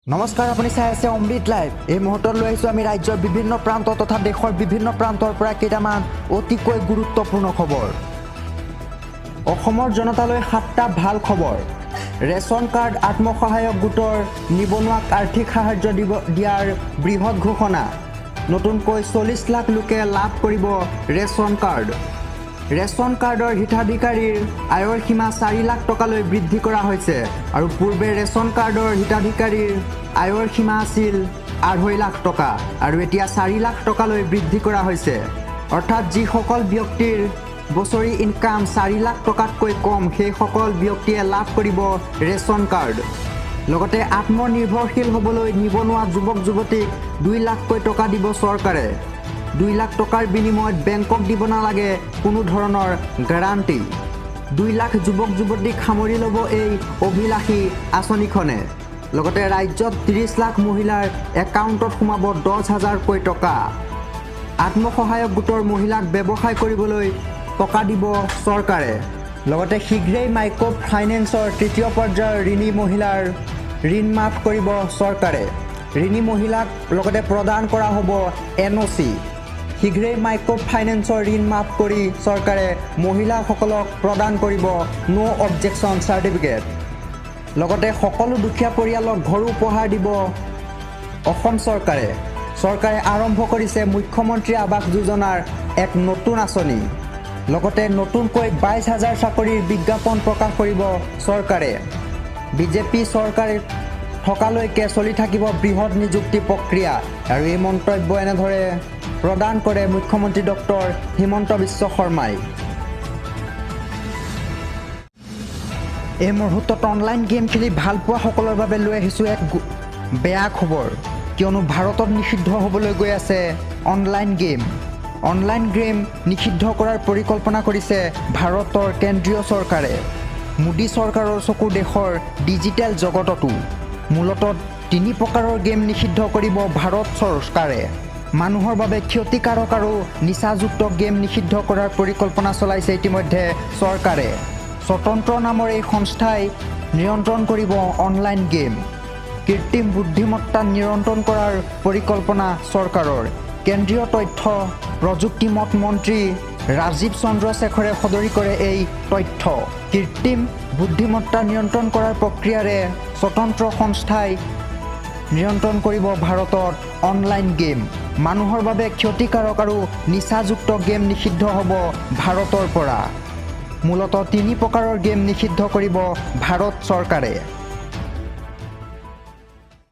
নমস্কাৰ, আপুনি চাই আছে অমৃত লাইভ। এই মুহূৰ্তত লৈ আহিছোঁ আমি ৰাজ্যৰ বিভিন্ন প্ৰান্ত তথা দেশৰ বিভিন্ন প্ৰান্তৰ পৰা কেইটামান অতিকৈ গুৰুত্বপূৰ্ণ খবৰ। অসমৰ জনতালৈ 7টা ভাল খবৰ। ৰেচন কাৰ্ড আত্মসহায়ক গোটৰ নিবনুৱাক আৰ্থিক সাহায্য দিয়াৰ বৃহৎ ঘোষণা। নতুনকৈ 40 লাখ লোকে লাভ কৰিব ৰেচন কাৰ্ড। ৰেচন কাৰ্ডৰ হিতাধিকাৰীৰ আয়ৰ সীমা 4 লাখ টকালৈ বৃদ্ধি কৰা হৈছে আৰু পূৰ্বে ৰেচন কাৰ্ডৰ হিতাধিকাৰীৰ আয়ৰ সীমা আছিল 2.5 লাখ টকা আৰু এতিয়া 4 লাখ টকালৈ বৃদ্ধি কৰা হৈছে। অৰ্থাৎ যিসকল ব্যক্তিৰ বছৰি ইনকাম 4 লাখ টকাতকৈ কম সেইসকল ব্যক্তিয়ে লাভ কৰিব ৰেচন কাৰ্ড। লগতে আত্মনিৰ্ভৰশীল হ'বলৈ নিবনুৱা যুৱক যুৱতীক 2 লাখকৈ টকা দিব চৰকাৰে। 2 লাখ টকাৰ বিনিময়ত বেংকক দিব নালাগে কোনো ধৰণৰ গ্যাৰাণ্টি। 2 লাখ যুৱক যুৱতীক সামৰি ল'ব এই অভিলাষী আঁচনিখনে। লগতে ৰাজ্যত 30 লাখ মহিলাৰ একাউণ্টত সোমাব 10,000কৈ টকা। আত্মসহায়ক গোটৰ মহিলাক ব্যৱসায় কৰিবলৈ টকা দিব চৰকাৰে। লগতে শীঘ্ৰেই মাইক্ৰ' ফাইনেন্সৰ 3য় পৰ্যায়ৰ ঋণী মহিলাৰ ঋণ মাফ কৰিব চৰকাৰে। ঋণী মহিলাক লগতে প্ৰদান কৰা হ'ব NOC। শীঘ্ৰেই মাইক্ৰ' ফাইনেন্সৰ ঋণ মাফ কৰি চৰকাৰে মহিলাসকলক প্ৰদান কৰিব নো অবজেকশ্যন চাৰ্টিফিকেট। লগতে সকলো দুখীয়া পৰিয়ালক ঘৰ উপহাৰ দিব অসম চৰকাৰে। চৰকাৰে আৰম্ভ কৰিছে মুখ্যমন্ত্ৰী আৱাস যোজনাৰ এক নতুন আঁচনি। লগতে নতুনকৈ 22,000 চাকৰিৰ বিজ্ঞাপন প্ৰকাশ কৰিব চৰকাৰে। বিজেপি চৰকাৰে থকালৈকে চলি থাকিব বৃহৎ নিযুক্তি প্ৰক্ৰিয়া আৰু এই মন্তব্য এনেদৰে প্ৰদান কৰে মুখ্যমন্ত্ৰী ডক্টৰ হিমন্ত বিশ্ব শৰ্মাই। এই মুহূৰ্তত অনলাইন গেম খেলি ভাল পোৱা সকলৰ বাবে লৈ আহিছোঁ এক বেয়া খবৰ, কিয়নো ভাৰতত নিষিদ্ধ হ'বলৈ গৈ আছে অনলাইন গেম। অনলাইন গেম নিষিদ্ধ কৰাৰ পৰিকল্পনা কৰিছে ভাৰতৰ কেন্দ্ৰীয় চৰকাৰে। মোদী চৰকাৰৰ চকু দেশৰ ডিজিটেল জগততো। মূলতঃ 3 প্ৰকাৰৰ গেম নিষিদ্ধ কৰিব ভাৰত চৰকাৰে। মানুহৰ বাবে ক্ষতিকাৰক আৰু নিচাযুক্ত গেম নিষিদ্ধ কৰাৰ পৰিকল্পনা চলাইছে ইতিমধ্যে চৰকাৰে। স্বতন্ত্ৰ নামৰ এই সংস্থাই নিয়ন্ত্ৰণ কৰিব অনলাইন গেম। কৃত্ৰিম বুদ্ধিমত্তা নিয়ন্ত্ৰণ কৰাৰ পৰিকল্পনা চৰকাৰৰ। কেন্দ্ৰীয় তথ্য প্ৰযুক্তি মন্ত্ৰী ৰাজীৱ চন্দ্ৰ শেখৰে সদৰি কৰে এই তথ্য। কৃত্ৰিম বুদ্ধিমত্তা নিয়ন্ত্ৰণ কৰাৰ প্ৰক্ৰিয়াৰে স্বতন্ত্ৰ সংস্থাই নিয়ন্ত্ৰণ কৰিব ভাৰতত অনলাইন গেম। মানুহৰ বাবে ক্ষতিকাৰক আৰু নিচাযুক্ত গেম নিষিদ্ধ হ'ব ভাৰতৰ পৰা। মূলতঃ 3 প্ৰকাৰৰ গেম নিষিদ্ধ কৰিব ভাৰত চৰকাৰে।